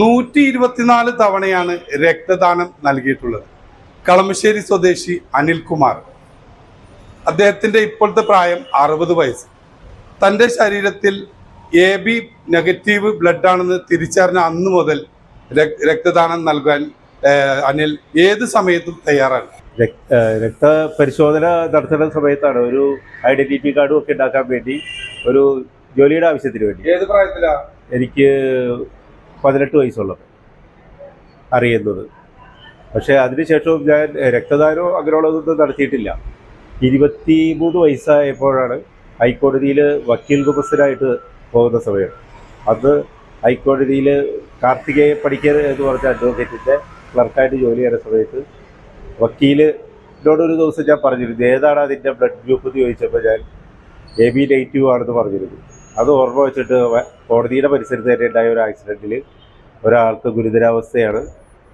124 തവണയാണ് രക്തദാനം നൽകിയിട്ടുള്ളത്. കളമശ്ശേരി സ്വദേശി അനിൽകുമാർ. അദ്ദേഹത്തിൻ്റെ ഇപ്പോഴത്തെ പ്രായം 60 വയസ്സ്. തൻ്റെ ശരീരത്തിൽ AB നെഗറ്റീവ് ബ്ലഡ് ആണെന്ന് തിരിച്ചറിഞ്ഞ അന്ന് മുതൽ രക്തദാനം നൽകാൻ അനിൽ ഏത് സമയത്തും തയ്യാറാണ്. രക്തപരിശോധന നടത്തുന്ന സമയത്താണ് ഒരു ഐഡന്റിറ്റി കാർഡും ഒക്കെ ഉണ്ടാക്കാൻ വേണ്ടി, ഒരു ജോലിയുടെ ആവശ്യത്തിന് വേണ്ടി. ഏത് പ്രായത്തിലാണ്? എനിക്ക് 18 വയസ്സുള്ളത് അറിയുന്നത്. പക്ഷേ അതിനുശേഷവും ഞാൻ രക്തദാനം അങ്ങനെയുള്ളതൊന്നും നടത്തിയിട്ടില്ല. 23 വയസ്സായപ്പോഴാണ് ഹൈക്കോടതിയിൽ വക്കീൽ ഗുമസ്തനായിട്ട് പോകുന്ന സമയം. അന്ന് ഹൈക്കോടതിയിൽ കാർത്തികേയ പണിക്കർ എന്ന് പറഞ്ഞ അഡ്വക്കേറ്റിൻ്റെ ക്ലർക്കായിട്ട് ജോലി ചെയ്യുന്ന സമയത്ത് വക്കീലിനോടൊരു ദിവസം ഞാൻ പറഞ്ഞിരുന്നു, ഏതാണ് അതിൻ്റെ ബ്ലഡ് ഗ്രൂപ്പ് എന്ന് ചോദിച്ചപ്പോൾ ഞാൻ AB നെഗറ്റീവ് ആണെന്ന് പറഞ്ഞിരുന്നു. അത് ഓർമ്മ വെച്ചിട്ട് കോടതിയുടെ പരിസരത്ത് തന്നെ ഉണ്ടായ ഒരു ആക്സിഡൻറ്റിൽ ഒരാൾക്ക് ഗുരുതരാവസ്ഥയാണ്,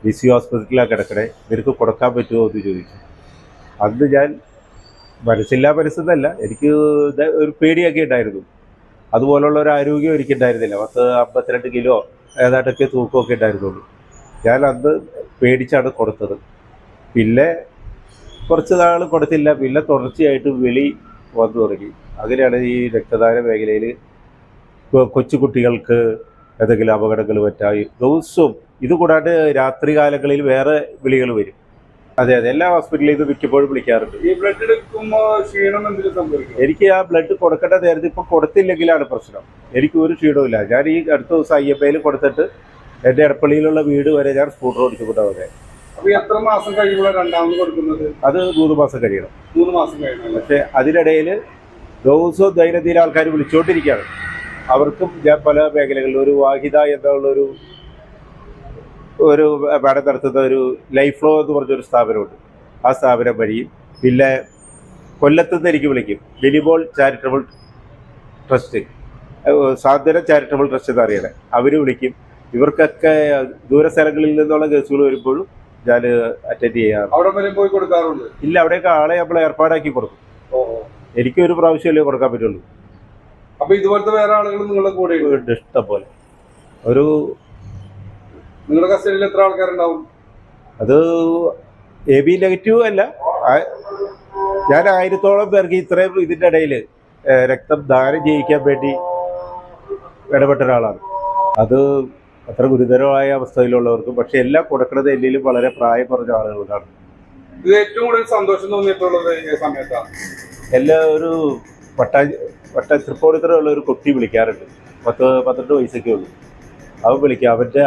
BC ഹോസ്പിറ്റലിലാണ് കിടക്കണേ, നിനക്ക് കൊടുക്കാൻ പറ്റുമോ എന്ന് ചോദിച്ചു. അന്ന് ഞാൻ മനസ്സെന്നല്ല, എനിക്ക് ഒരു പേടിയൊക്കെ ഉണ്ടായിരുന്നു. അതുപോലുള്ള ഒരു ആരോഗ്യം എനിക്കുണ്ടായിരുന്നില്ല. 52 കിലോ ഏതാണ്ടൊക്കെ തൂക്കമൊക്കെ ഉണ്ടായിരുന്നുള്ളൂ. ഞാൻ അന്ന് പേടിച്ചാണ് കൊടുത്തത്. പിന്നെ കുറച്ച് നാൾ കൊടുത്തില്ല, പിന്നെ തുടർച്ചയായിട്ട് വിളി വന്നു തുടങ്ങി. അങ്ങനെയാണ് ഈ രക്തദാന മേഖലയിൽ കൊച്ചു കുട്ടികൾക്ക് എന്തെങ്കിലും അപകടങ്ങൾ പറ്റായി ദിവസവും, ഇതുകൂടാണ്ട് രാത്രി കാലങ്ങളിൽ വേറെ വിളികൾ വരും. അതെ, എല്ലാ ഹോസ്പിറ്റലിൽ നിന്ന് മിക്കപ്പോഴും വിളിക്കാറുണ്ട്. ഈ ബ്ലഡ് എടുക്കുമ്പോൾ ക്ഷീണം എന്തെങ്കിലും സംഭവിക്കും? എനിക്ക് ആ ബ്ലഡ് കൊടുക്കേണ്ട നേരത്തെ ഇപ്പം കൊടുത്തില്ലെങ്കിലാണ് പ്രശ്നം. എനിക്ക് ഒരു ക്ഷീണമില്ല. ഞാൻ ഈ അടുത്ത ദിവസം IMAയിൽ കൊടുത്തിട്ട് എൻ്റെ എടപ്പള്ളിയിലുള്ള വീട് വരെ ഞാൻ സ്കൂട്ടർ ഓടിച്ചുകൊണ്ടാണ് വരെ. അപ്പോൾ എത്ര മാസം കഴിയുമ്പോഴാണ് രണ്ടാമത് കൊടുക്കുന്നത്? അത് 3 മാസം കഴിയണം. 3 മാസം കഴിയണം. പക്ഷേ അതിനിടയിൽ ദിവസവും ദൈനംദിന ആൾക്കാർ വിളിച്ചുകൊണ്ടിരിക്കുകയാണ്. അവർക്കും ഞാൻ പല മേഖലകളിൽ ഒരു വാഹിദ എന്നുള്ളൊരു മാഡം നടത്തുന്ന ഒരു ലൈഫ് ഫ്ലോ എന്ന് പറഞ്ഞൊരു സ്ഥാപനമുണ്ട്. ആ സ്ഥാപനം വഴിയും പിന്നെ കൊല്ലത്തുനിന്ന് എനിക്ക് വിളിക്കും. ബെനിബോൾ ചാരിറ്റബിൾ ട്രസ്റ്റ്, സാന്ത്വനം ചാരിറ്റബിൾ ട്രസ്റ്റ് എന്നറിയണേ, അവർ വിളിക്കും. ഇവർക്കൊക്കെ ദൂരസ്ഥലങ്ങളിൽ നിന്നുള്ള കേസുകൾ വരുമ്പോഴും ഞാൻ അറ്റൻഡ് ചെയ്യാറ്. അവിടെ വരെ പോയി കൊടുക്കാറുണ്ട്? ഇല്ല, അവിടെയൊക്കെ ആളെ നമ്മൾ ഏർപ്പാടാക്കി കൊടുക്കും. എനിക്കൊരു പ്രാവശ്യമല്ലേ കൊടുക്കാൻ പറ്റുള്ളൂ. അപ്പോൾ ഇതുപോലത്തെ വേറെ ആളുകൾ നിങ്ങളുടെ കൂടെ ഉണ്ട്? ഇഷ്ടം പോലെ. ഒരു നിങ്ങളുടെ കസ്റ്റഡിയിൽ എത്ര ആൾക്കാരുണ്ടാവും? അത് AB നെഗറ്റീവ് അല്ല, ഞാൻ 1000-ഓളം പേർക്ക് ഇത്രയും ഇതിൻ്റെ ഇടയിൽ രക്തം ദാനം ചെയ്യിക്കാൻ വേണ്ടി ഇടപെട്ട ഒരാളാണ്. അത് അത്ര ഗുരുതരമായ അവസ്ഥയിലുള്ളവർക്കും, പക്ഷെ എല്ലാം കൊടുക്കുന്നത് എന്നിലും വളരെ പ്രായം കുറഞ്ഞ ആളുകൾക്കാണ്. ഇത് ഏറ്റവും കൂടുതൽ സന്തോഷം തോന്നിയിട്ടുള്ളത് ഈ സമയത്താണ്. എല്ലാ ഒരു തൃപ്പൂണിത്തുറയുള്ള ഒരു കുട്ടി വിളിക്കാറുണ്ട്. 10-12 വയസ്സൊക്കെ ഉള്ളൂ. അവൻ വിളിക്കുക, അവൻ്റെ